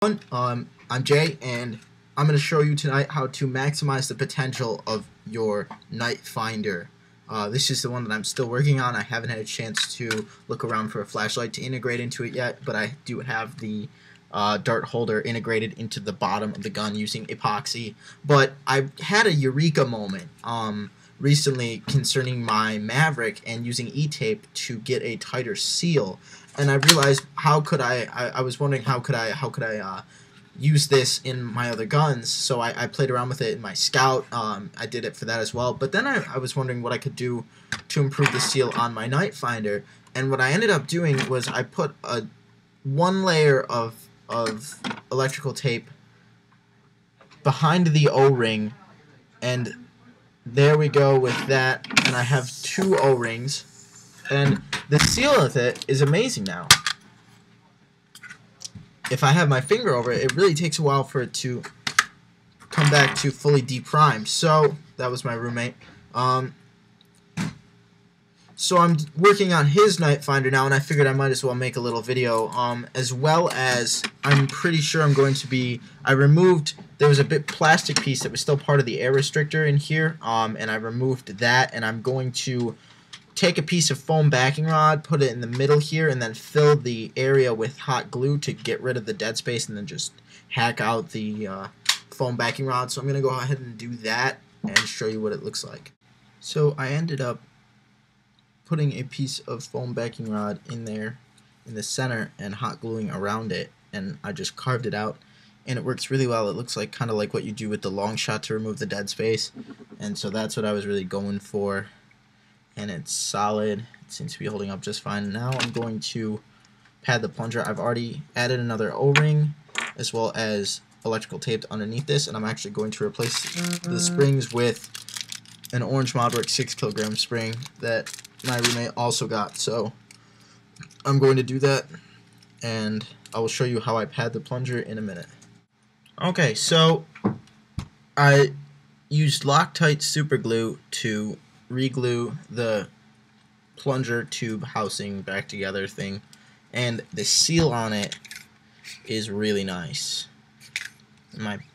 I'm Jay, and I'm going to show you tonight how to maximize the potential of your Nite Finder. This is the one that I'm still working on. I haven't had a chance to look around for a flashlight to integrate into it yet, but I do have the dart holder integrated into the bottom of the gun using epoxy. But I had a eureka moment recently concerning my Maverick and using E-tape to get a tighter seal. And I realized I was wondering how could I use this in my other guns. So I played around with it in my Scout. I did it for that as well. But then I was wondering what I could do to improve the seal on my Nite Finder. And what I ended up doing was I put one layer of electrical tape behind the O-ring, and there we go with that. And I have two O-rings. And the seal of it is amazing now. If I have my finger over it, it really takes a while for it to come back to fully deprimed. So, that was my roommate. So I'm working on his Nite Finder now, and I figured I might as well make a little video, as well as I'm pretty sure I'm going to be, there was a bit plastic piece that was still part of the air restrictor in here, and I removed that, and I'm going to take a piece of foam backing rod, put it in the middle here, and then fill the area with hot glue to get rid of the dead space, and then just hack out the foam backing rod. So I'm going to go ahead and do that and show you what it looks like. So I ended up putting a piece of foam backing rod in there in the center and hot gluing around it, and I just carved it out, and it works really well. It looks like kind of like what you do with the long shot to remove the dead space, and so that's what I was really going for. And it's solid. It seems to be holding up just fine. Now I'm going to pad the plunger. I've already added another O-ring as well as electrical tape underneath this, and I'm actually going to replace the springs with an Orange Modwork 6 kilogram spring that my roommate also got. So I'm going to do that, and I will show you how I pad the plunger in a minute. Okay, so I used Loctite super glue to reglue the plunger tube housing back together thing, and the seal on it is really nice.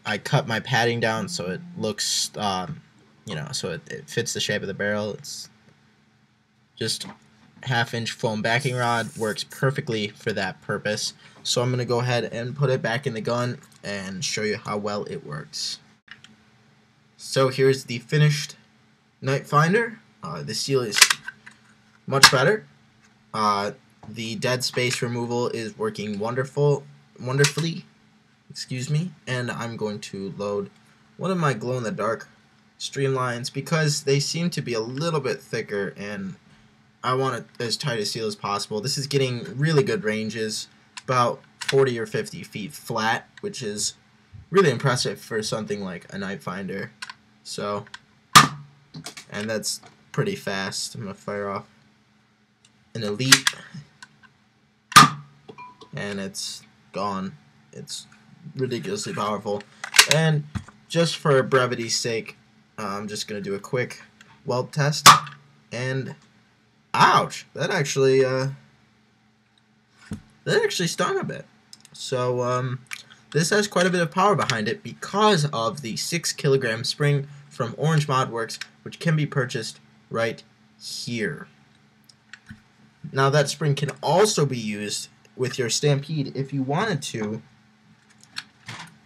I cut my padding down so it looks so it fits the shape of the barrel. It's just half-inch foam backing rod, works perfectly for that purpose. So I'm gonna go ahead and put it back in the gun and show you how well it works. So here's the finished Nite Finder. The seal is much better. The dead space removal is working wonderfully. Excuse me. And I'm going to load one of my glow-in-the-dark streamlines because they seem to be a little bit thicker, and I want it as tight a seal as possible. This is getting really good ranges, about 40 or 50 feet flat, which is really impressive for something like a Nite Finder. So, and that's pretty fast. I'm going to fire off an Elite, and it's gone. It's ridiculously powerful. And just for brevity's sake, I'm just going to do a quick weld test. And ouch! That actually stung a bit. So this has quite a bit of power behind it because of the 6 kilogram spring from Orange Modworks, which can be purchased right here. Now that spring can also be used with your Stampede if you wanted to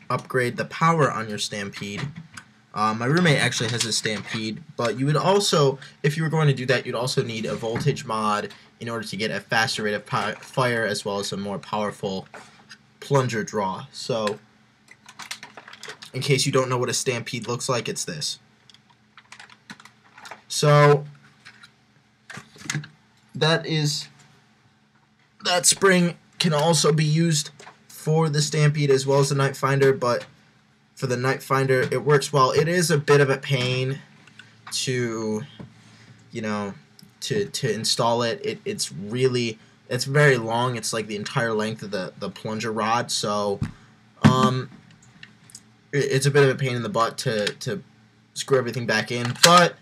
upgrade the power on your Stampede. My roommate actually has a Stampede, but you would also, if you were going to do that, you'd also need a voltage mod in order to get a faster rate of fire as well as a more powerful plunger draw. So, in case you don't know what a Stampede looks like, it's this. So, that spring can also be used for the Stampede as well as the Nite Finder, but for the Nite Finder, it works well. It is a bit of a pain to, to install it. It's very long. It's like the entire length of the plunger rod, so it's a bit of a pain in the butt to screw everything back in, but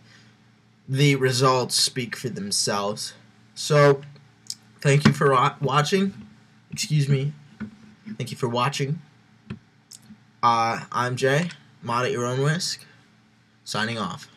the results speak for themselves. So, thank you for watching. Excuse me. Thank you for watching. I'm Jay, mod at your own risk, signing off.